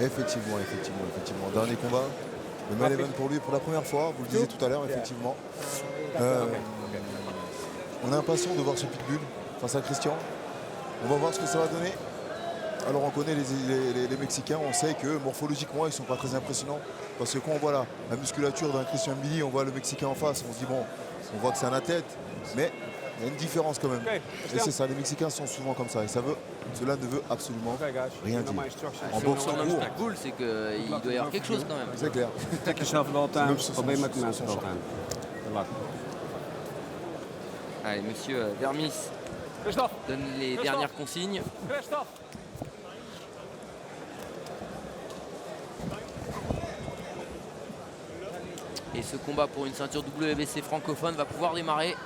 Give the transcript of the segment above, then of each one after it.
Effectivement. Dernier combat, le main event pour lui pour la première fois, vous le disiez tout à l'heure, effectivement. On est impatient de voir ce pitbull face à Christian. On va voir ce que ça va donner. Alors on connaît les Mexicains, on sait que morphologiquement ils ne sont pas très impressionnants. Parce que quand on voit la musculature d'un Christian Mbili, on voit le Mexicain en face, on se dit bon, on voit que c'est un athlète, mais il y a une différence quand même. Et c'est ça, les Mexicains sont souvent comme ça. Et cela ne veut absolument rien dire. En boxe en homme pitbull, c'est qu'il doit y avoir quelque chose quand même. C'est clair. Take yourself at all times. Obey my commands at all times. Good luck. Allez, monsieur Vermis donne les dernières consignes. Et ce combat pour une ceinture WBC francophone va pouvoir démarrer.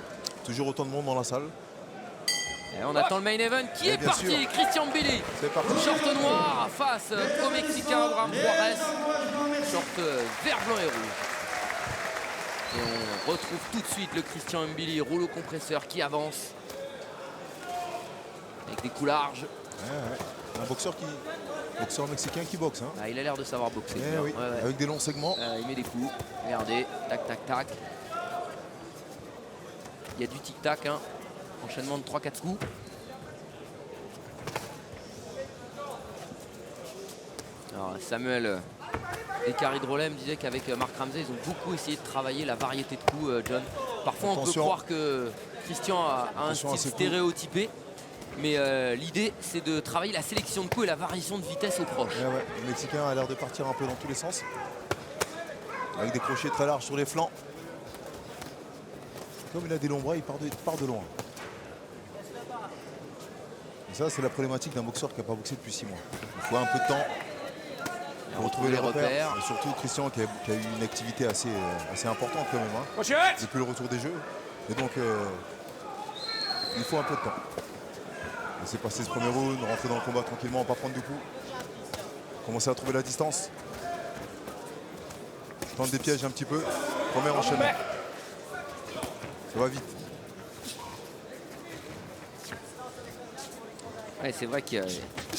Toujours autant de monde dans la salle. Et on attend le main event qui est parti. Sûr. Christian Mbili. C'est parti. Short noir face au Mexicain Abraham Juarez. Short vert, blanc et rouge. Et on retrouve tout de suite le Christian Mbili, rouleau compresseur qui avance. Avec des coups larges. Un boxeur mexicain qui boxe. Hein. Ah, il a l'air de savoir boxer. Oui. Avec des longs segments. Il met des coups. Regardez, tac, tac, tac. Il y a du tic-tac. Hein. Enchaînement de 3-4 coups. Alors, Samuel Descaries-Drollet me disait qu'avec Marc Ramsey, ils ont beaucoup essayé de travailler la variété de coups, John. Parfois, on peut croire que Christian a un style stéréotypé. Mais l'idée, c'est de travailler la sélection de coups et la variation de vitesse aux proches. Le Mexicain a l'air de partir un peu dans tous les sens. Avec des crochets très larges sur les flancs. Comme il a des longs bras, il part de loin. Et ça, c'est la problématique d'un boxeur qui n'a pas boxé depuis 6 mois. Il faut un peu de temps pour retrouver les repères. Et surtout Christian qui a eu une activité assez importante quand même. Hein, depuis le retour des Jeux. Et donc, il faut un peu de temps. Laisser passer ce premier round, rentrer dans le combat tranquillement, pas prendre de coups. Commencer à trouver la distance. Tendre des pièges un petit peu. Premier enchaînement. Ça va vite. Ouais, c'est vrai qu'il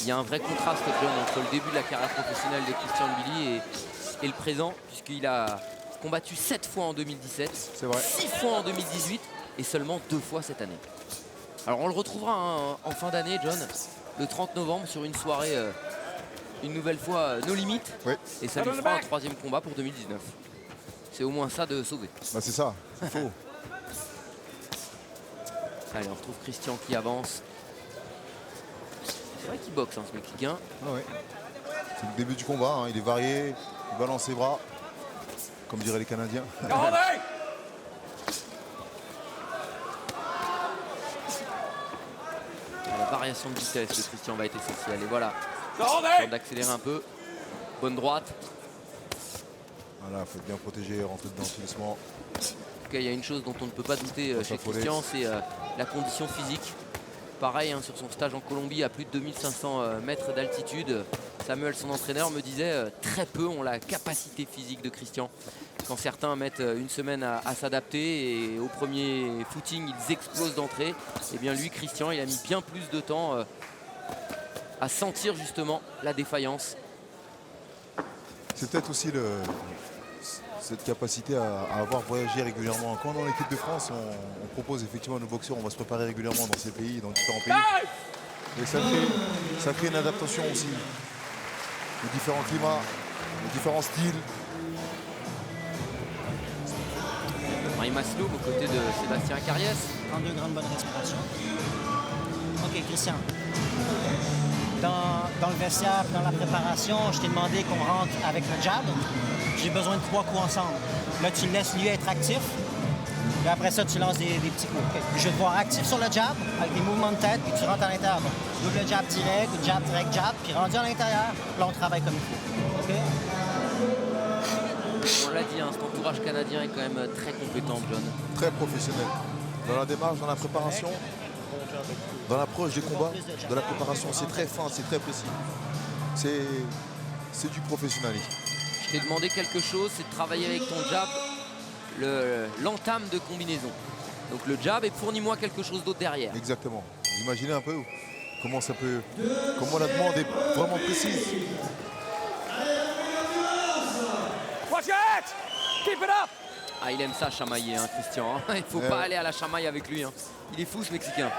y a un vrai contraste, John, entre le début de la carrière professionnelle de Christian Mbili et le présent, puisqu'il a combattu 7 fois en 2017, 6 fois en 2018 et seulement 2 fois cette année. Alors on le retrouvera en fin d'année, John, le 30 novembre sur une soirée, une nouvelle fois, No Limit. Et ça lui fera un 3e combat pour 2019. C'est au moins ça de sauver. Bah c'est ça, il faut. Allez, on retrouve Christian qui avance. C'est vrai qu'il boxe, ce Mexicain. C'est le début du combat, hein. Il est varié, il balance ses bras, comme diraient les Canadiens. La variation de vitesse de Christian va être essentielle. Et voilà, temps d'accélérer un peu. Bonne droite. Voilà, il faut bien protéger, rentrer dedans tout doucement. En tout cas, il y a une chose dont on ne peut pas douter chez Christian, c'est la condition physique. Pareil, sur son stage en Colombie, à plus de 2500 mètres d'altitude, Samuel, son entraîneur, me disait très peu ont la capacité physique de Christian. Quand certains mettent une semaine à s'adapter et au premier footing, ils explosent d'entrée, et bien lui, Christian, il a mis bien plus de temps à sentir justement la défaillance. C'est peut-être aussi cette capacité à avoir voyagé régulièrement. Quand dans l'équipe de France, on propose effectivement à nos boxeurs, on va se préparer régulièrement dans ces pays, dans différents pays. Et ça crée une adaptation aussi. Les différents climats, les différents styles. Marie Maslow aux côtés de Sébastien Cariès. Prends 2 grandes bonnes respirations. Ok, Christian. Dans le vestiaire, dans la préparation, je t'ai demandé qu'on rentre avec le jab. J'ai besoin de 3 coups ensemble. Là, tu laisses lui être actif. Et après ça, tu lances des petits coups. Okay. Je vais te voir actif sur le jab, avec des mouvements de tête, puis tu rentres à l'intérieur. Double jab direct, jab direct, jab, puis rendu à l'intérieur, là, on travaille comme il faut. Okay? On l'a dit, cet entourage canadien est quand même très compétent, John. Très professionnel. Dans la démarche, dans la préparation, dans l'approche des combats, de la préparation, c'est très fin, c'est très précis. C'est du professionnalisme. Je t'ai demandé quelque chose, c'est de travailler avec ton jab, l'entame de combinaison. Donc le jab et fournis-moi quelque chose d'autre derrière. Exactement. Vous imaginez un peu comment la demande est vraiment précise. Ah, il aime ça chamailler, hein, Christian. Hein. Il faut pas aller à la chamaille avec lui. Hein. Il est fou ce Mexicain.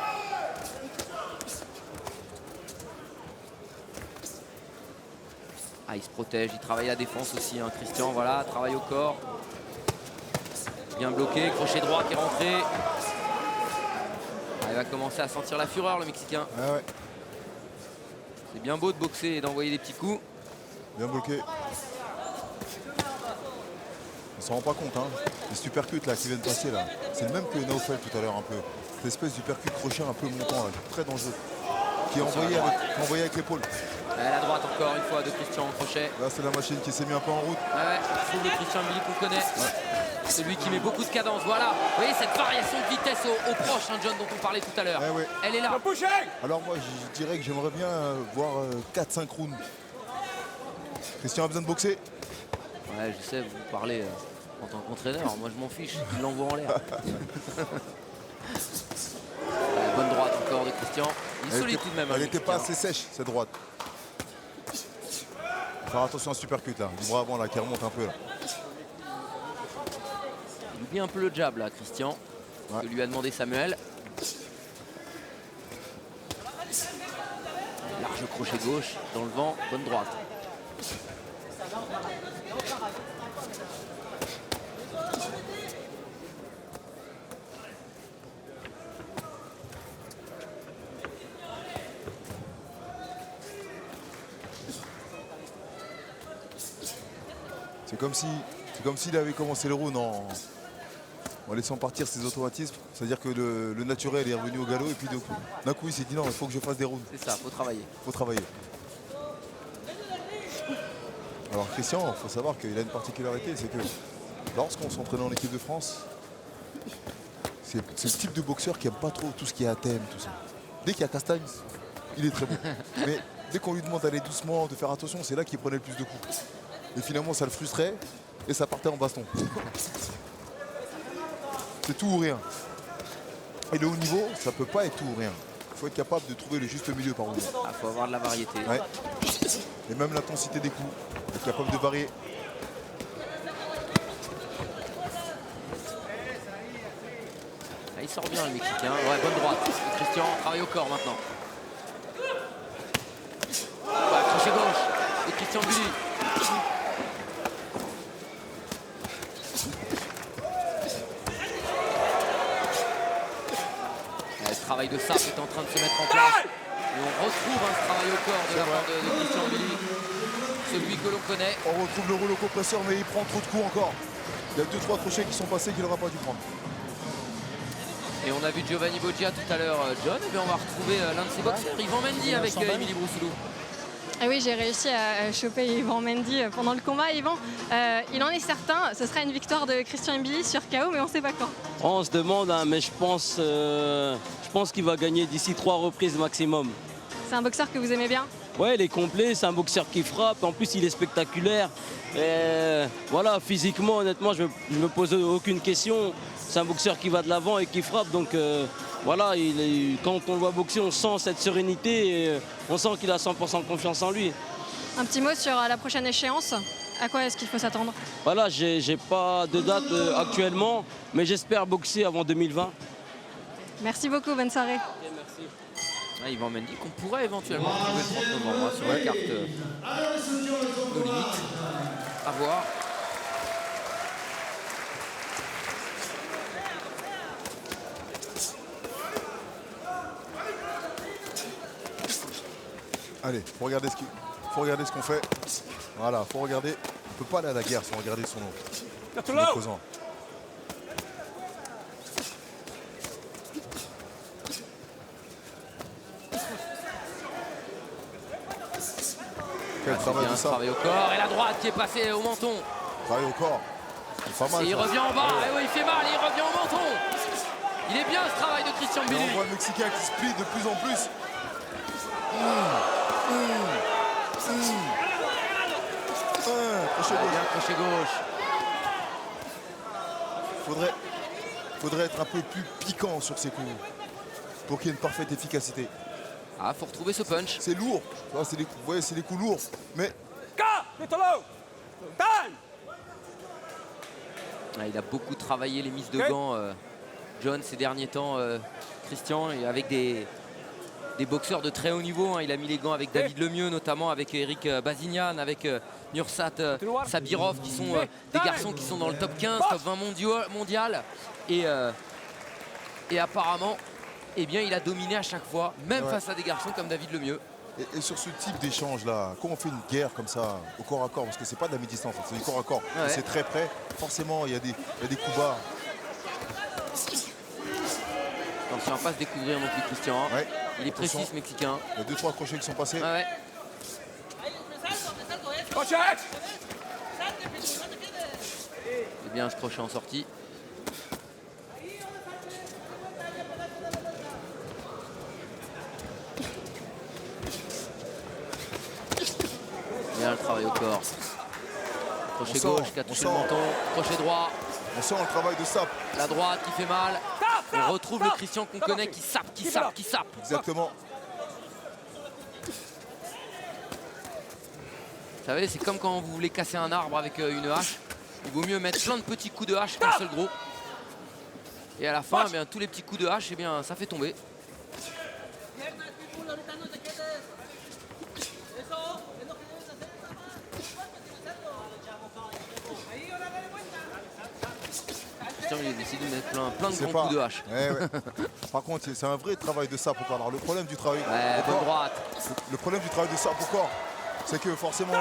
Ah, il se protège, il travaille la défense aussi, hein, Christian. Voilà, travaille au corps. Bien bloqué, crochet droit qui est rentré. Ah, il va commencer à sentir la fureur, le Mexicain. Ah ouais. C'est bien beau de boxer et d'envoyer des petits coups. Bien bloqué. On s'en rend pas compte, hein. Les supercuts là qui viennent passer là, c'est le même que Naufel tout à l'heure un peu. Cette espèce d'hypercut crochet un peu montant là, très dangereux. Qui est envoyé avec l'épaule. La droite encore une fois de Christian en crochet. Là c'est la machine qui s'est mis un peu en route. Ouais, on trouve le Christian Billy qu'on connaît. Celui qui met beaucoup de cadence. Voilà. Vous voyez cette variation de vitesse au proche, hein, John, dont on parlait tout à l'heure. Ouais. Elle est là. Alors moi je dirais que j'aimerais bien voir 4-5 rounds. Christian a besoin de boxer. Ouais, je sais, vous parlez en tant qu'entraîneur. Moi, je m'en fiche. Il l'envoie en l'air. Bonne droite encore de Christian. Il est solide tout de même. Elle n'était pas assez sèche, cette droite. Faire attention à ce supercut là. Du bras avant là qui remonte un peu là. Il oublie un peu le jab là, Christian. Que lui a demandé Samuel. Large crochet gauche dans le vent. Bonne droite. C'est comme s'il avait commencé le round en laissant partir ses automatismes. C'est-à-dire que le naturel est revenu au galop et puis d'un coup il s'est dit non, il faut que je fasse des rounds. C'est ça, faut travailler. Faut travailler. Alors Christian, il faut savoir qu'il a une particularité, c'est que lorsqu'on s'entraîne en équipe de France, c'est le type de boxeur qui n'aime pas trop tout ce qui est ATM, tout ça. Dès qu'il y a castagne, il est très bon. Mais dès qu'on lui demande d'aller doucement, de faire attention, c'est là qu'il prenait le plus de coups. Et finalement, ça le frustrait et ça partait en baston. C'est tout ou rien. Et le haut niveau, ça peut pas être tout ou rien. Il faut être capable de trouver le juste milieu par moment. Il faut avoir de la variété. Ouais. Et même l'intensité des coups, être capable de varier. Ah, il sort bien le Mexicain. Ouais, bonne droite. Christian travaille au corps maintenant. Ouais, crochet gauche de Christian Billy. Le travail de Sap est en train de se mettre en place. Et on retrouve ce travail au corps de la part de Christian Billy. Celui que l'on connaît. On retrouve le rouleau compresseur, mais il prend trop de coups encore. Il y a 2-3 crochets qui sont passés qu'il n'aura pas dû prendre. Et on a vu Giovanni Boggia tout à l'heure, John. Et bien on va retrouver l'un de ses boxeurs, Yvan Mendy, avec Émilie Broussoulou. Ah oui, j'ai réussi à choper Yvan Mendy pendant le combat. Yvan, il en est certain, ce sera une victoire de Christian Billy sur KO, mais on ne sait pas quand. On se demande, hein, mais je pense qu'il va gagner d'ici 3 reprises maximum. C'est un boxeur que vous aimez bien? Ouais, il est complet, c'est un boxeur qui frappe, en plus il est spectaculaire. Et voilà, physiquement, honnêtement, je ne me pose aucune question. C'est un boxeur qui va de l'avant et qui frappe, donc voilà, quand on le voit boxer, on sent cette sérénité et on sent qu'il a 100% confiance en lui. Un petit mot sur la prochaine échéance. À quoi est-ce qu'il faut s'attendre? Voilà, j'ai pas de date actuellement, mais j'espère boxer avant 2020. Merci beaucoup, bonne soirée. Okay, merci. Ah, Yvan Mendy qu'on pourrait éventuellement trouver le 30 novembre sur la carte de limite. À voir. Allez, faut regarder ce qu'on fait. Voilà, faut regarder. On peut pas aller à la guerre sans regarder son opposant. Quel travail de ça. Travail au corps et la droite qui est passée au menton. Travail au corps. C'est pas mal. Et il revient en bas. Et oui, il fait mal et il revient au menton. Il est bien ce travail de Christian Billy. On voit le Mexicain qui split de plus en plus. Crochet gauche. Faudrait être un peu plus piquant sur ses coups pour qu'il y ait une parfaite efficacité. Ah, faut retrouver ce punch. C'est lourd. Vous voyez, c'est des coups lourds. Mais Il a beaucoup travaillé les mises de gants, John, ces derniers temps, Christian, et avec des boxeurs de très haut niveau. Il a mis les gants avec David Lemieux, notamment avec Eric Bazignan, avec Nursat Sabirov, qui sont des garçons qui sont dans le top 15, top 20 mondial. Et apparemment, eh bien, il a dominé à chaque fois, même face à des garçons comme David Lemieux. Et sur ce type d'échange là, quand on fait une guerre comme ça au corps à corps, parce que c'est pas de la mi-distance, c'est du corps à corps, c'est très près, forcément il y a des coups bas. Attention à ne pas se découvrir non plus Christian. Ouais. Il est précis ce Mexicain. Il y a 2-3 crochets qui sont passés. Ouais. C'est bien ce crochet en sortie. Bien le travail au corps. Crochet gauche qui a touché le menton. Crochet droit. On sent le travail de sape. La droite qui fait mal. On retrouve le Christian qu'on connaît qui sape, qui sape, qui sape. Exactement. Vous savez, c'est comme quand vous voulez casser un arbre avec une hache. Il vaut mieux mettre plein de petits coups de hache qu'un seul gros. Et à la fin, eh bien, tous les petits coups de hache, eh bien, ça fait tomber. Il a décidé de mettre plein de grands coups de hache. Ouais. Par contre, c'est un vrai travail de sape au corps. Alors, le problème du travail droite. Le problème du travail de sape au corps, c'est que forcément,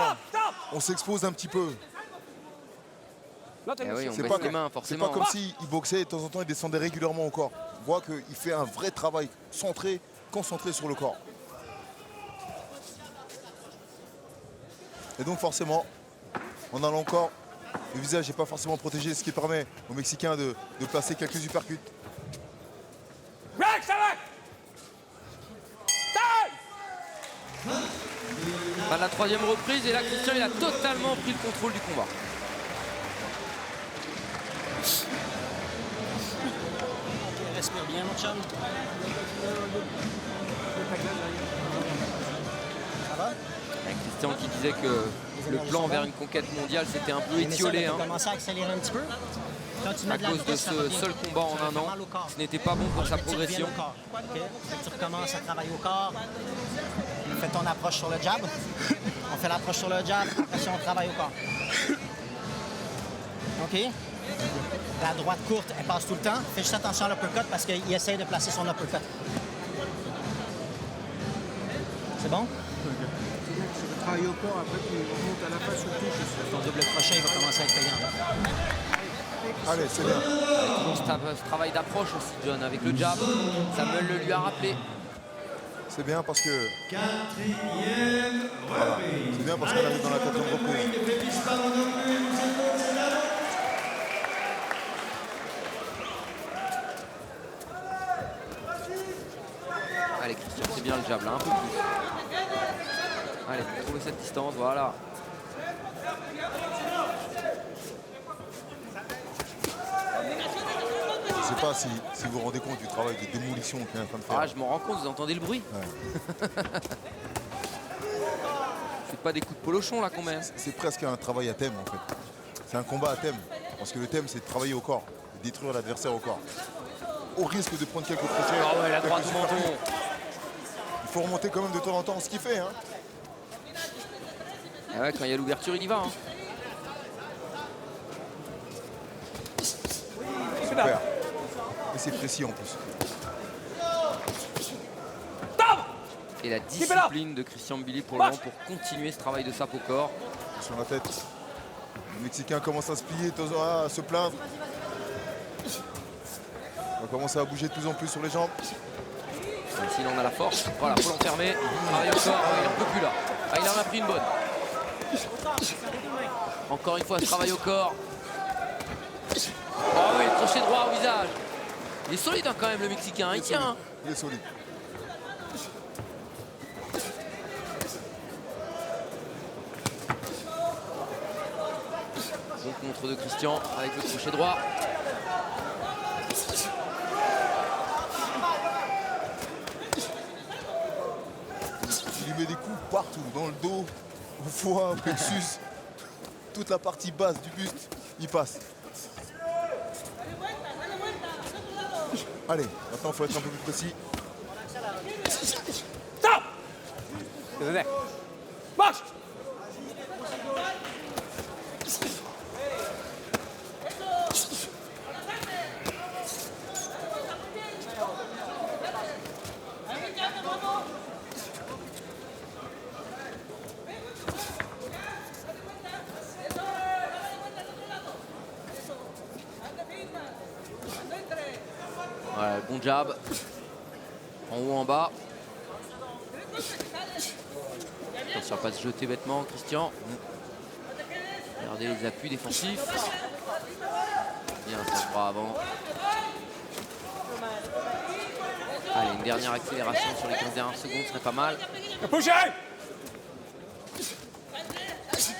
on s'expose un petit peu. Eh oui, on baisse les mains, forcément. C'est pas comme s'il boxait et de temps en temps il descendait régulièrement au corps. On voit qu'il fait un vrai travail centré, concentré sur le corps. Et donc forcément, en allant au corps, le visage n'est pas forcément protégé, ce qui permet aux Mexicains de placer quelques uppercuts. La troisième reprise, et là Christian il a totalement pris le contrôle du combat. Respire bien mon chum. Ça va? Christian qui disait que le plan vers une conquête mondiale s'était un peu étiolé. On commence à accélérer un petit peu. À cause de ce seul combat en un an, ce n'était pas bon pour sa progression. Okay. Tu recommences à travailler au corps. Fais ton approche sur le jab. On fait l'approche sur le jab, après ça on travaille au corps. OK? La droite courte, elle passe tout le temps. Fais juste attention à l'uppercut parce qu'il essaie de placer son uppercut. C'est bon? Tu travailles au corps, après tu montes à la face surtout. Ton double crochet, il va commencer à être payant. Allez, c'est bien. Toujours ce travail d'approche aussi, John, avec le jab. Samuel le lui a rappelé. C'est bien parce que. Voilà. C'est bien parce qu'on arrive dans la quatrième reprise. Allez, Christian, c'est bien le jab là, un peu plus. Allez, trouver cette distance, voilà. Je ne sais pas si vous vous rendez compte du travail de démolition qu'il est en train de faire. Ah, je m'en rends compte, vous entendez le bruit? Ouais. C'est pas des coups de polochon là qu'on met. C'est presque un travail à thème en fait. C'est un combat à thème. Parce que le thème c'est de travailler au corps, de détruire l'adversaire au corps. Au risque de prendre quelques crochets. Ah ouais, la droite au menton. Il faut remonter quand même de temps en temps ce qu'il fait. Hein. Ah ouais, quand il y a l'ouverture, il y va. Hein. Super. Et c'est précis en plus. Et la discipline de Christian Mbili pour le moment pour continuer ce travail de sape au corps. Sur la tête. Le Mexicain commence à se plier, à se plaindre. On va commencer à bouger de plus en plus sur les jambes. Ici, il en a la force. Voilà, faut l'enfermer. Travail au corps. Il n'en peut plus là. Ah, il en a pris une bonne. Encore une fois, ce travail au corps. Oh oui, le crochet droit au visage. Il est solide hein, quand même le Mexicain. Il tient. Il est solide. Bon contre de Christian avec le crochet droit. Il lui met des coups partout, dans le dos, au foie, au plexus. Toute la partie basse du buste, il passe. Allez, maintenant il faut être un peu plus précis. Stop! Marche! Voilà, bon jab. En haut, en bas. Attention à ne pas se jeter bêtement, Christian. Regardez les appuis défensifs. Bien, ça fera avant. Allez, une dernière accélération sur les 15 dernières secondes serait pas mal. Bougez! C'est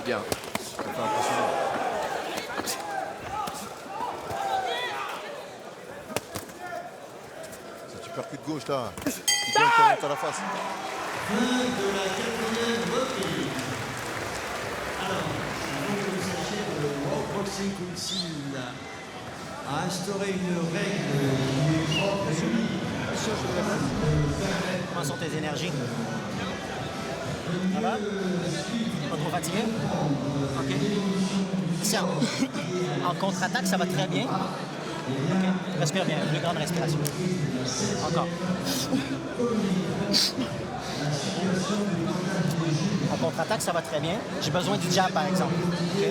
bien. Ça fait impressionnant. Cet uppercut de gauche là, qui remonte à la face. Boxing Council a instauré une règle qui est propre à celui Comment sont tes énergies? Ça va? Pas trop fatigué? OK. Tiens, en contre-attaque, ça va très bien. OK. Respire bien, une grande respiration. Encore. En contre-attaque, ça va très bien. J'ai besoin du jab, par exemple. OK.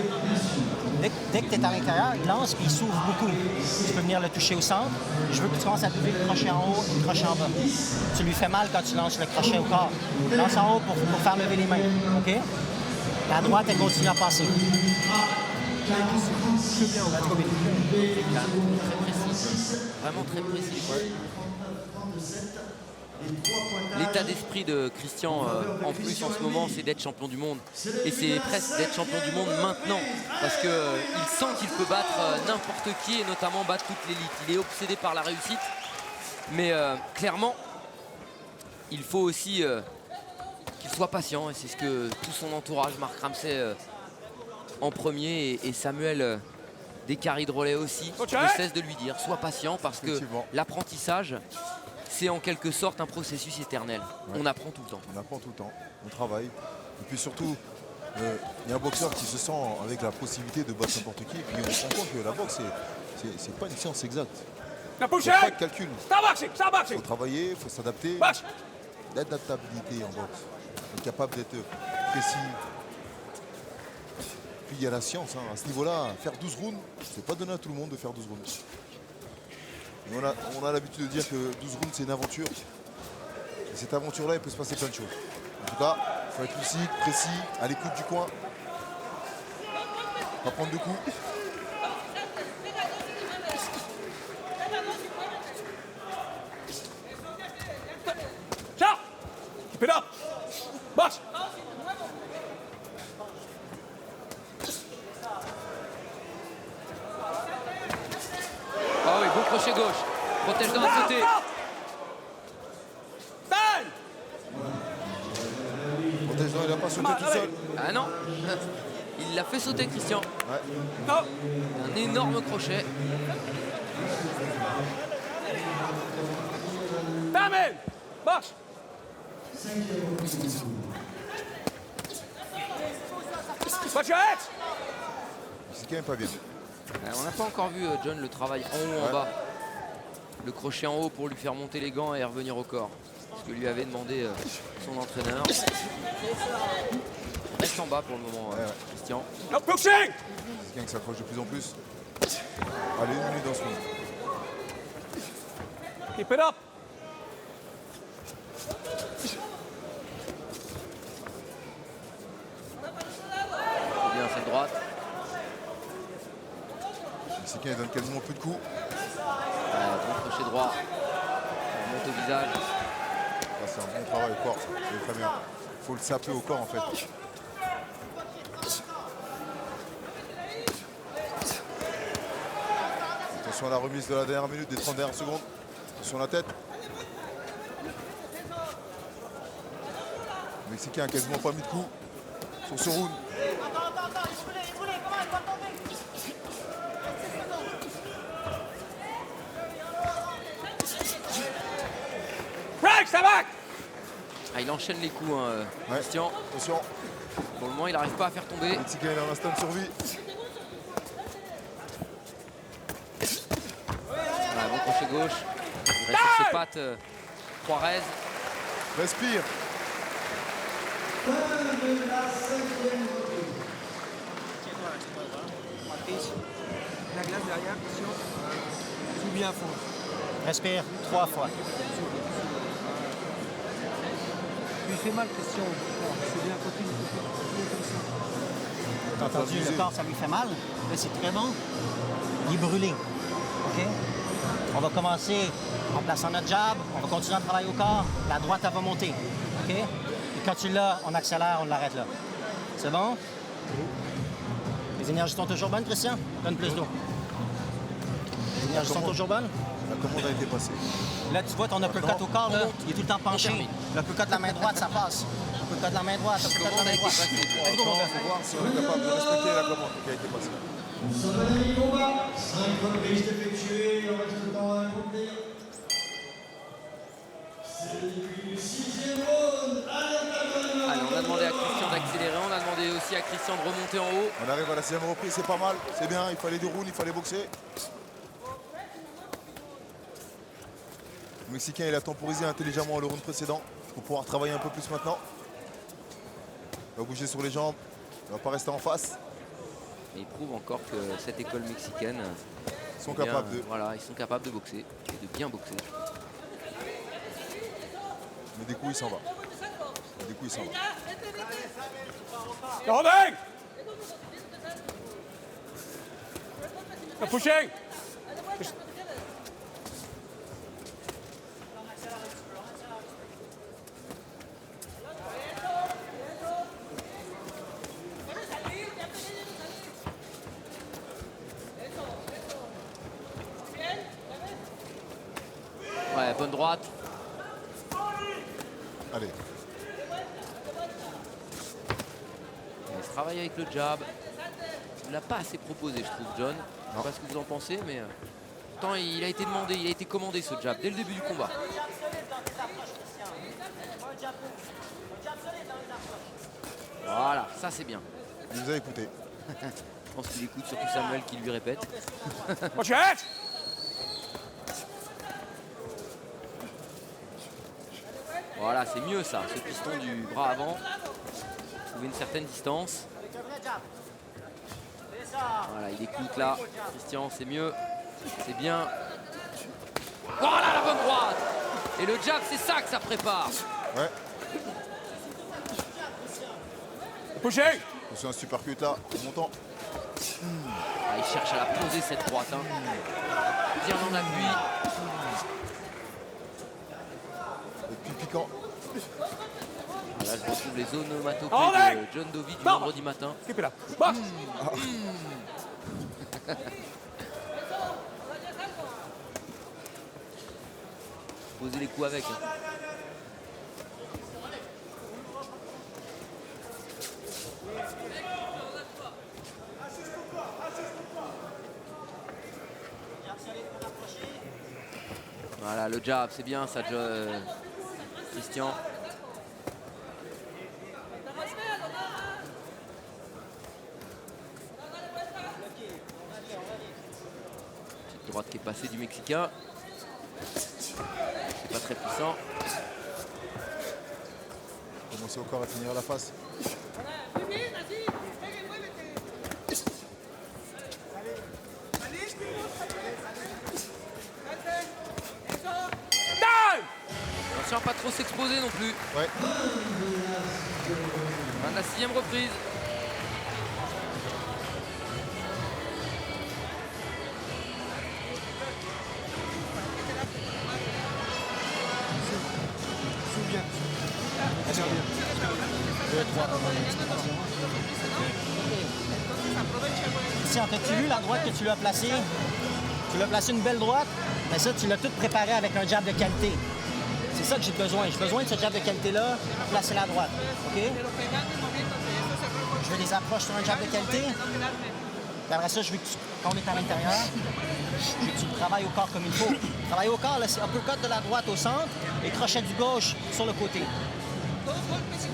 Dès que tu es à l'intérieur, il lance et il s'ouvre beaucoup. Tu peux venir le toucher au centre. Je veux que tu commences à lever le crochet en haut et le crochet en bas. Tu lui fais mal quand tu lances le crochet au corps. Lance en haut pour faire lever les mains. OK? La droite, elle continue à passer. Vraiment très précis. L'état d'esprit de Christian en plus en ce moment, c'est d'être champion du monde. Et c'est presque d'être champion du monde maintenant. Parce qu'il sent qu'il peut battre n'importe qui et notamment battre toute l'élite. Il est obsédé par la réussite. Mais clairement, il faut aussi qu'il soit patient. Et c'est ce que tout son entourage, Marc Ramsey en premier et Samuel Descaries-Drolet aussi, ne cesse de lui dire. Sois patient parce que l'apprentissage, c'est en quelque sorte un processus éternel. Ouais. On apprend tout le temps. On apprend tout le temps, on travaille. Et puis surtout, il y a un boxeur qui se sent avec la possibilité de battre n'importe qui. Et puis on se rend compte que la boxe, c'est pas une science exacte. Il n'y a pas de calcul. Il faut travailler, il faut s'adapter. L'adaptabilité en boxe. Être capable d'être précis. Puis il y a la science. Hein. À ce niveau-là, faire 12 rounds, c'est pas donné à tout le monde de faire 12 rounds. On a l'habitude de dire que 12 rounds, c'est une aventure. Et cette aventure-là, il peut se passer plein de choses. En tout cas, il faut être lucide, précis, à l'écoute du coin. Pas prendre de coups. Ciao! Keep it up! Marche! Ah oui, bon crochet gauche. Protège dans la sauté. Protège dans, il n'a pas sauté tout seul. Ah non. Il l'a fait sauter, Christian. Ouais. Un énorme crochet. Damien! Marche! Watch your head! C'est quand même pas bien. On n'a pas encore vu, John, le travail en haut, en bas. Le crochet en haut pour lui faire monter les gants et revenir au corps. Ce que lui avait demandé son entraîneur. Reste en bas pour le moment, Christian. No pushing! Quelqu'un qui s'accroche de plus en plus. Allez, une minute dans ce round. Keep it up! Bien cette droite. Le Mexicain donne quasiment plus de coups. Bon crochet droit. On monte au visage. Là, c'est un bon travail au corps. C'est très bien. Il faut le saper au corps en fait. Attention à la remise de la dernière minute, des 30 dernières secondes. Attention à la tête. Le Mexicain a quasiment pas mis de coups sur ce round. Ah, il enchaîne les coups, hein, Christian. Attention. Pour le moment, il n'arrive pas à faire tomber. Le Mexicain est en instinct de survie. Voilà, bon crochet gauche. Il reste sur ses pattes. Juarez. Respire. La glace derrière, Christian. Sous bien fond. Respire 3 fois. Il fait mal, Christian. C'est bien, continue. T'as entendu, le corps, ça lui fait mal. Là, c'est très bon. Il est brûlé. OK? On va commencer en plaçant notre jab. On va continuer à travailler au corps. La droite, elle va monter. OK? Et quand tu l'as, on accélère, on l'arrête là. C'est bon? Les énergies sont toujours bonnes, Christian? Donne plus d'eau. Les énergies sont toujours bonnes? La commande a été passée. Là, tu vois ton uppercut au corps, là, il est tout le temps penché. L'uppercut de la main droite, ça passe. L'uppercut de la main droite, l'uppercut de la main droite. Il faut voir si on est capable de respecter la commande qui a été passée. Nous sommes à mi-combat. 5 reprises effectuées, il en reste le temps à accomplir. C'est le début du 6e round. Allez, on a demandé à Christian d'accélérer, on a demandé aussi à Christian de remonter en haut. On arrive à la 6e reprise, c'est pas mal, c'est bien, il fallait des rounds, il fallait boxer. Le Mexicain, il a temporisé intelligemment le round précédent pour pouvoir travailler un peu plus maintenant. Il va bouger sur les jambes, il ne va pas rester en face. Et il prouve encore que cette école mexicaine, Ils sont capables de... Voilà, ils sont capables de boxer et de bien boxer. Mais des coups, il s'en va. Des coups, il s'en va. Pushing! Ouais, bonne droite. Allez. Il se travaille avec le jab. Il ne l'a pas assez proposé, je trouve, John. Je ne sais pas ce que vous en pensez, mais pourtant il a été demandé, il a été commandé ce jab dès le début du combat. Voilà, ça c'est bien. Il nous a écouté. Je pense qu'il écoute surtout Samuel qui lui répète. Watch your head! Voilà, c'est mieux ça, ce piston du bras avant. Trouver une certaine distance. Voilà, il écoute là. Christian, c'est mieux. C'est bien. Voilà la bonne droite. Et le jab, c'est ça que ça prépare. Ouais. Pushing! C'est un super cut là, montant. Ah, il cherche à la poser cette droite. Hein. Bien en appui. Et puis piquant. Là, je retrouve les onomatopées de John Dovey du vendredi matin. Keep it up. Box! Poser les coups avec. Hein. Voilà, le jab, c'est bien ça, Christian. Petite droite qui est passée du Mexicain. C'est pas très puissant. Commencer au corps à finir la face. Attention à pas trop s'exposer non plus. Ouais. Fin de la 6e reprise. Souviens. Ici, as-tu vu la droite que tu lui as placée? Tu lui as placé une belle droite, mais ça, tu l'as tout préparé avec un jab de qualité. C'est ça que j'ai besoin. J'ai besoin de ce jab de qualité-là pour placer la droite. OK? Je veux des approches sur un jab de qualité. Puis après ça, je veux que quand on est à l'intérieur, je veux que tu travailles au corps comme il faut. Travailler au corps, là, c'est un peu cut de la droite au centre et crochet du gauche sur le côté. C'est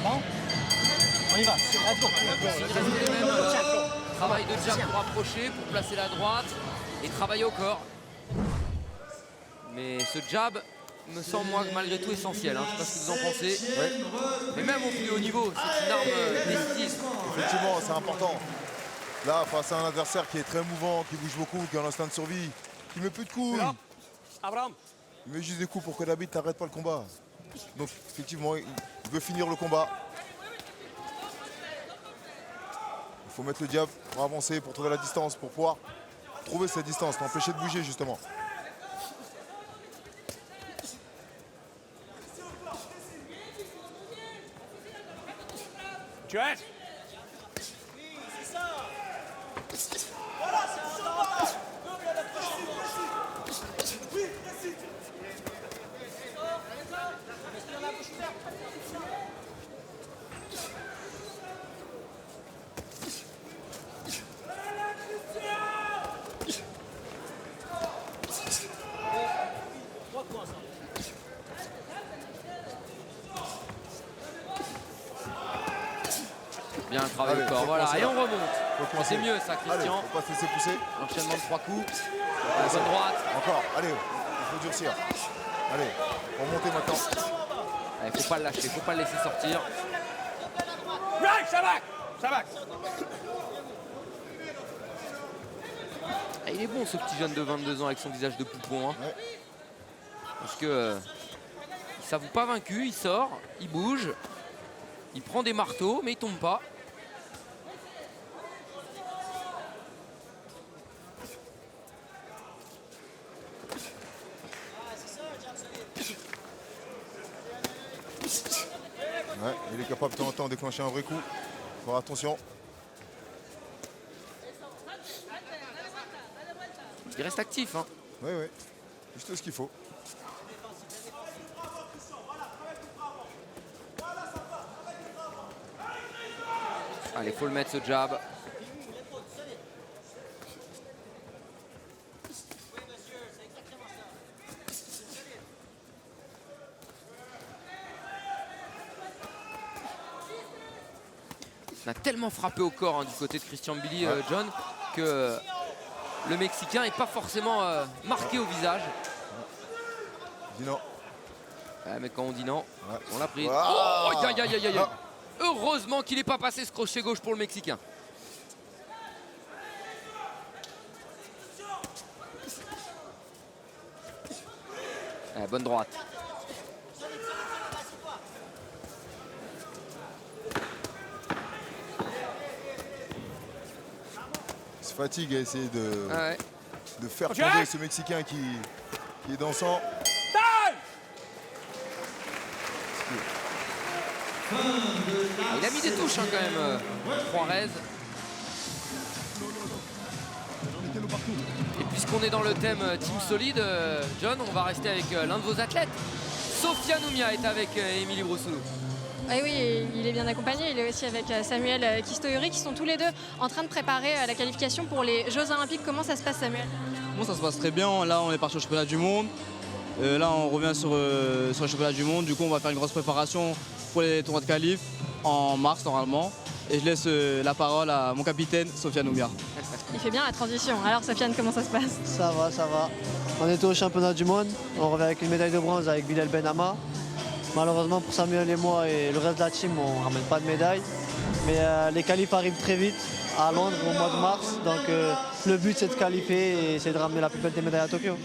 bon? On y va. Let's go. Travail de jab pour approcher, pour placer la droite et travailler au corps. Mais ce jab me semble moi malgré tout essentiel. Hein. Je ne sais pas ce que vous en pensez. Ouais. Mais même au plus haut niveau, c'est une arme décisive. Effectivement, c'est important. Là, face à un adversaire qui est très mouvant, qui bouge beaucoup, qui a un instinct de survie, qui met plus de coups. Abraham. Il met juste des coups pour que l'arbitre n'arrête pas le combat. Donc effectivement, il veut finir le combat. Il faut mettre le jab pour avancer, pour trouver la distance, pour pouvoir trouver cette distance, l'empêcher de bouger justement. Tu es. Bien travaillé Allez, au corps, voilà, et on remonte. C'est mieux ça, Allez, Christian. faut pas se laisser pousser. L'enchaînement de 3 coups. La bonne droite. Encore, allez, il faut durcir. Allez, remontez maintenant. Il faut pas le lâcher, faut pas le laisser sortir. Right, Shabak. Shabak. Il est bon ce petit jeune de 22 ans avec son visage de poupon. Hein. Ouais. Parce que il s'avoue pas vaincu, il sort, il bouge, il prend des marteaux, mais il tombe pas. Ouais, il est capable de temps en temps de déclencher un vrai coup. Faut faire attention. Il reste actif. Hein. Oui, oui. Juste ce qu'il faut. Allez, faut le mettre ce jab. On a tellement frappé au corps hein, du côté de Christian Billy, John, que le Mexicain n'est pas forcément marqué au visage. Dis non. Mais quand on dit non, on l'a pris. Ah. Oh, aïe, aïe, aïe, aïe. Heureusement qu'il n'est pas passé ce crochet gauche pour le Mexicain. Bonne droite. Il se fatigue à essayer de faire Ok. tomber ce Mexicain qui est dansant. Il a mis des touches hein, quand même, Juarez. Et puisqu'on est dans le thème team solide, John, on va rester avec l'un de vos athlètes. Sofiane Oumia est avec Émilie Broussoulou. Oui, il est bien accompagné. Il est aussi avec Samuel Kistoyori qui sont tous les deux en train de préparer la qualification pour les Jeux Olympiques. Comment ça se passe, Samuel? Bon, ça se passe très bien. Là, on est parti au championnat du monde. Là, on revient sur le championnat du monde. Du coup, on va faire une grosse préparation pour les tournois de qualif en mars normalement. Et je laisse la parole à mon capitaine, Sofiane Oumia. Il fait bien la transition. Alors, Sofiane, comment ça se passe? Ça va, ça va. On était au championnat du monde. On revient avec une médaille de bronze avec Bilal Benama. Malheureusement pour Samuel et moi et le reste de la team, on ne ramène pas de médaille. Mais les qualifs arrivent très vite à Londres au mois de mars. Donc le but c'est de qualifier et c'est de ramener la plus belle des médailles à Tokyo.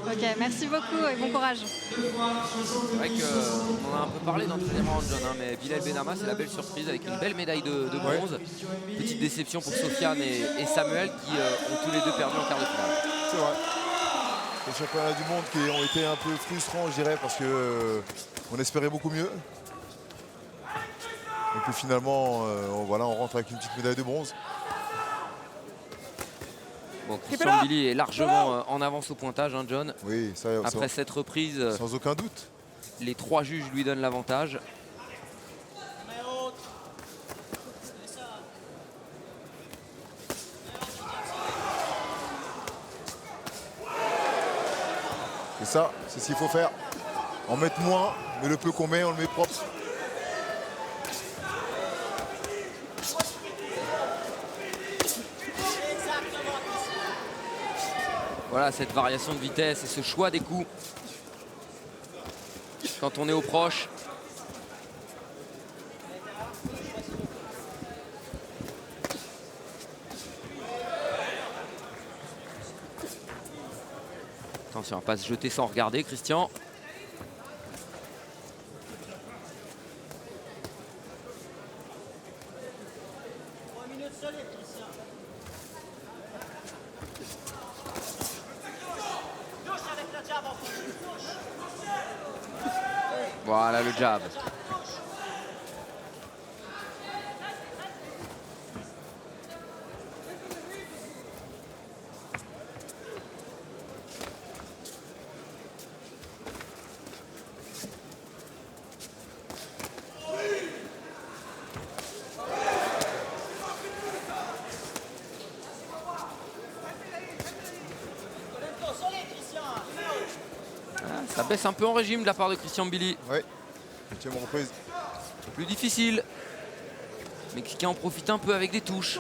Ok, merci beaucoup et bon courage. C'est vrai qu'on en a un peu parlé dans le premier round, John, hein, mais Bilal Benama, c'est la belle surprise avec une belle médaille de bronze. Petite déception pour Sofiane et Samuel qui ont tous les deux perdu en quart de finale. C'est vrai. Les championnats du monde qui ont été un peu frustrants, je dirais, parce que on espérait beaucoup mieux. Et puis finalement, voilà, on rentre avec une petite médaille de bronze. Bon, Christian Billy est largement en avance au pointage, hein, John. Oui, ça, après cette reprise, sans aucun doute. Les 3 juges lui donnent l'avantage. ça, c'est ce qu'il faut faire. En mettre moins, mais le peu qu'on met, on le met propre. Voilà cette variation de vitesse et ce choix des coups quand on est au proche. Attention, on va pas se jeter sans regarder, Christian. Voilà le jab. Ça baisse un peu en régime de la part de Christian Billy. Oui, 8e reprise. Plus difficile. Mexicain en profite un peu avec des touches.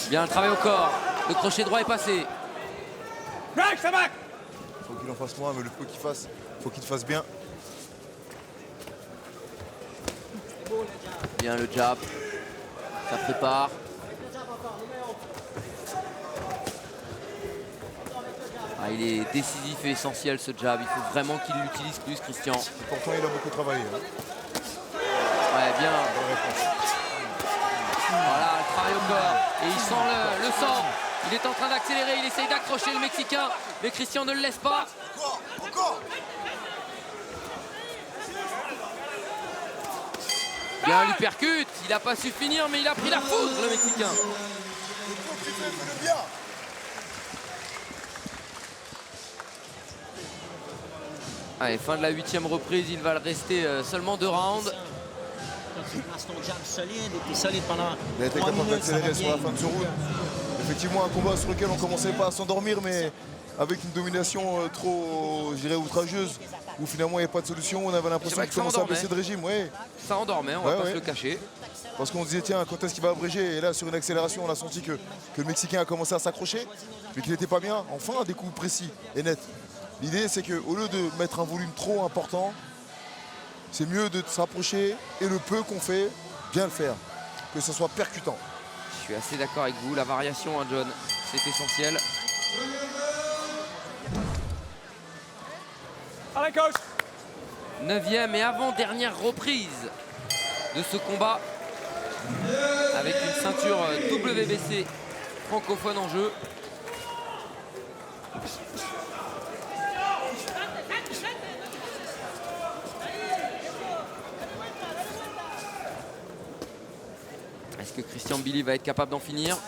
Bien le travail au corps. Le crochet droit est passé. Faut qu'il en fasse moins, mais le peu qu'il fasse, faut qu'il fasse bien. Bien le jab. Ça prépare. Ah, il est décisif et essentiel ce jab. Il faut vraiment qu'il l'utilise plus, Christian. Et pourtant, il a beaucoup travaillé. Hein. Ouais, bien. Voilà, le travail au corps. Et il sent le sang. Il est en train d'accélérer. Il essaye d'accrocher le Mexicain. Mais Christian ne le laisse pas. Encore. Bien l'hypercute. Il n'a pas su finir, mais il a pris la foudre, le Mexicain. Allez, fin de la 8e reprise. Il va le rester seulement 2 rounds. Tu places ton jab solide et puis solide pendant Il a été 3 capable minutes, ça va d'accélérer sur la bien. fin de ce round. Effectivement, un combat sur lequel on commençait pas à s'endormir, mais avec une domination trop, je dirais, outrageuse, où finalement il n'y a pas de solution. On avait l'impression qu'il commençait à baisser de régime. Ouais. Ça endormait, on va pas se le cacher. Parce qu'on se disait, tiens, quand est-ce qu'il va abréger? Et là, sur une accélération, on a senti que le Mexicain a commencé à s'accrocher, mais qu'il n'était pas bien. Enfin, des coups précis et nets. L'idée, c'est qu'au lieu de mettre un volume trop important, c'est mieux de se rapprocher et le peu qu'on fait, bien le faire. Que ce soit percutant. Je suis assez d'accord avec vous. La variation, hein, John, c'est essentiel. Allez, coach. 9e et avant-dernière reprise de ce combat. Avec une ceinture WBC francophone en jeu. Est-ce que Christian Billy va être capable d'en finir?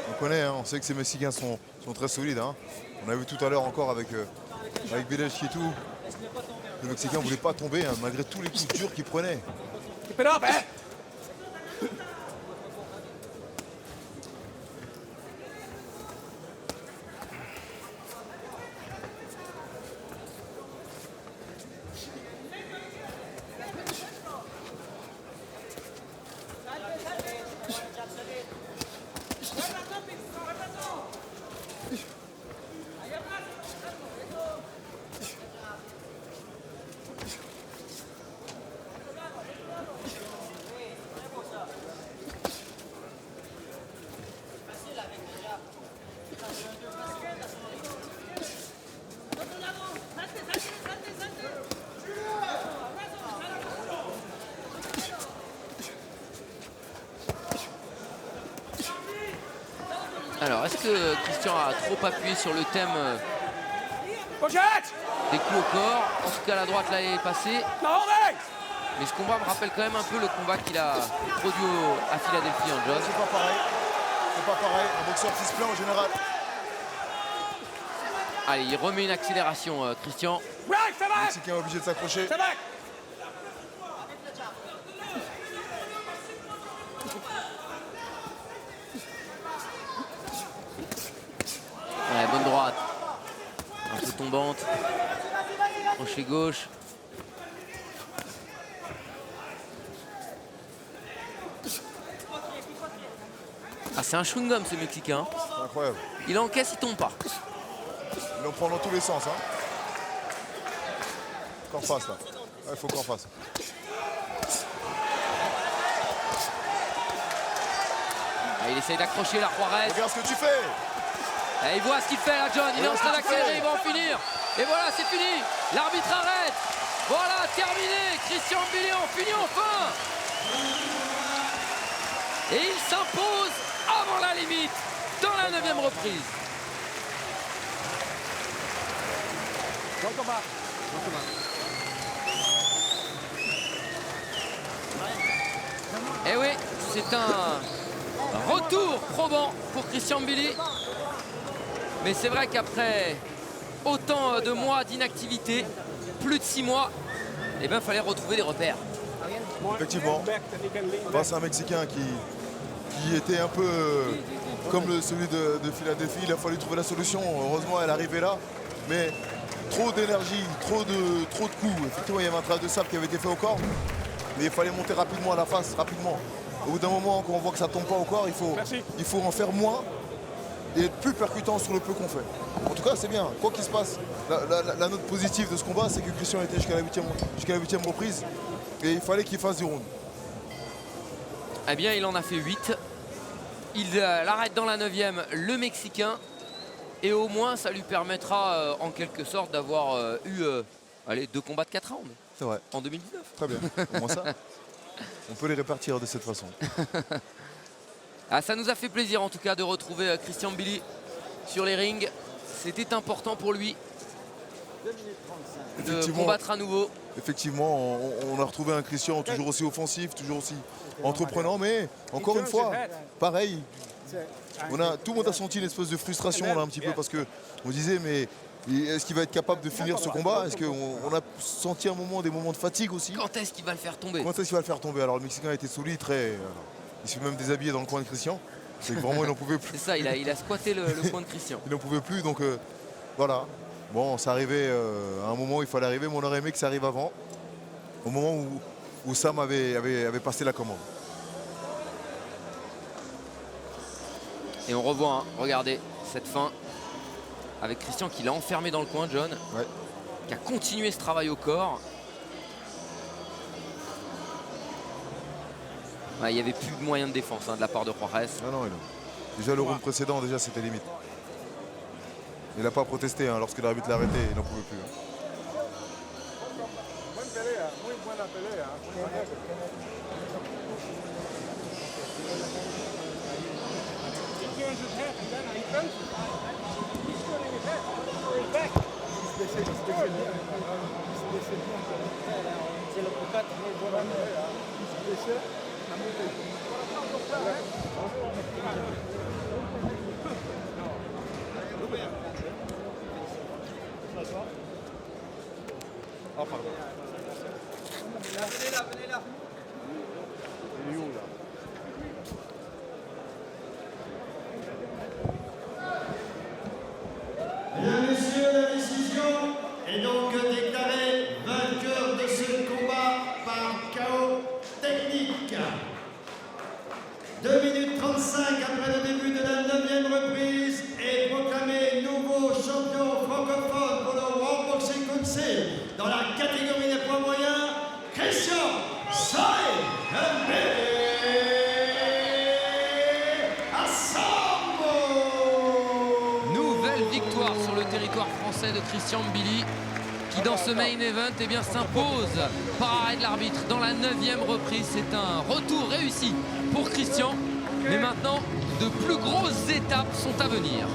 On connaît, hein, on sait que ces Mexicains sont très solides. Hein. On a vu tout à l'heure encore avec Bilal Chietou. Le Mexicain ne voulait pas tomber, hein, malgré tous les coups durs qu'il prenait. Keep it up, eh? Alors, est-ce que Christian a trop appuyé sur le thème des coups au corps? En tout cas, la droite là est passée. Mais ce combat me rappelle quand même un peu le combat qu'il a produit à Philadelphie, en John. C'est pas pareil. C'est pas pareil. Un boxeur qui se plaint en général. Allez, il remet une accélération, Christian. Le Mexicain est obligé de s'accrocher. Ouais, bonne droite. Un peu tombante. Crochet gauche. Ah, c'est un chewing-gum ce Mexicain. Incroyable. Il encaisse, il tombe pas. Il en prend dans tous les sens. Hein. Qu'en face là. Il faut qu'en face. Ah, il essaye d'accrocher la Juarez. Regarde ce que tu fais. Et il voit ce qu'il fait là, John. Il est en train d'accélérer, il va en finir. Et voilà, c'est fini. L'arbitre arrête. Voilà, terminé. Christian Mbili en finit enfin. Et il s'impose avant la limite dans la 9e reprise. Et oui, c'est un retour probant pour Christian Mbili. Mais c'est vrai qu'après autant de mois d'inactivité, plus de 6 mois, eh ben, fallait retrouver des repères. Effectivement, face à un Mexicain qui était un peu comme celui de Philadelphie, il a fallu trouver la solution. Heureusement, elle est arrivée là, mais trop d'énergie, trop de coups. Effectivement, il y avait un travail de sable qui avait été fait au corps, mais il fallait monter rapidement à la face, rapidement. Au bout d'un moment, quand on voit que ça ne tombe pas au corps, il faut en faire moins et être plus percutant sur le peu qu'on fait. En tout cas, c'est bien. Quoi qu'il se passe, la note positive de ce combat, c'est que Christian était jusqu'à la 8e reprise et il fallait qu'il fasse du round. Eh bien, il en a fait 8. Il l'arrête dans la 9e, le Mexicain. Et au moins, ça lui permettra en quelque sorte d'avoir eu 2 combats de 4 rounds. C'est vrai. En 2019. Très bien. Comment ça? On peut les répartir de cette façon. Ah, ça nous a fait plaisir en tout cas de retrouver Christian Mbili sur les rings. C'était important pour lui de combattre à nouveau. Effectivement, on a retrouvé un Christian toujours aussi offensif, toujours aussi entreprenant, mais encore une fois, pareil, tout le monde a senti une espèce de frustration là, un petit peu parce qu'on disait mais est-ce qu'il va être capable de finir ce combat? Est-ce qu'on a senti des moments de fatigue aussi? Quand est-ce qu'il va le faire tomber? Quand est-ce qu'il va le faire tomber? Alors le Mexicain a été solide, il s'est même déshabillé dans le coin de Christian. C'est que vraiment il n'en pouvait plus. C'est ça, il a squatté le coin de Christian. Il n'en pouvait plus, donc voilà. Bon, ça arrivait à un moment où il fallait arriver, mais on aurait aimé que ça arrive avant. Au moment où Sam avait passé la commande. Et on revoit, regardez, cette fin avec Christian qui l'a enfermé dans le coin, John. Ouais. Qui a continué ce travail au corps. Ouais, il n'y avait plus de moyen de défense de la part de Juarez. Non, déjà le round précédent, c'était limite. Il n'a pas protesté lorsque l'arbitre l'a arrêté, il n'en pouvait plus. Oh, pardon. Venez là. Il est où, là? Mesdames, Messieurs, la décision est donc déclarée vainqueur de ce combat par KO technique. 2 minutes 35 après le début de la 9e reprise est proclamé nouveau champion francophone pour le World Boxing Council dans la catégorie des poids moyens, Christian Mbili. Nouvelle victoire sur le territoire français de Christian Mbili qui dans ce main event s'impose par arrêt de l'arbitre dans la 9e reprise. C'est un retour réussi pour Christian. Mais maintenant, de plus grosses étapes sont à venir.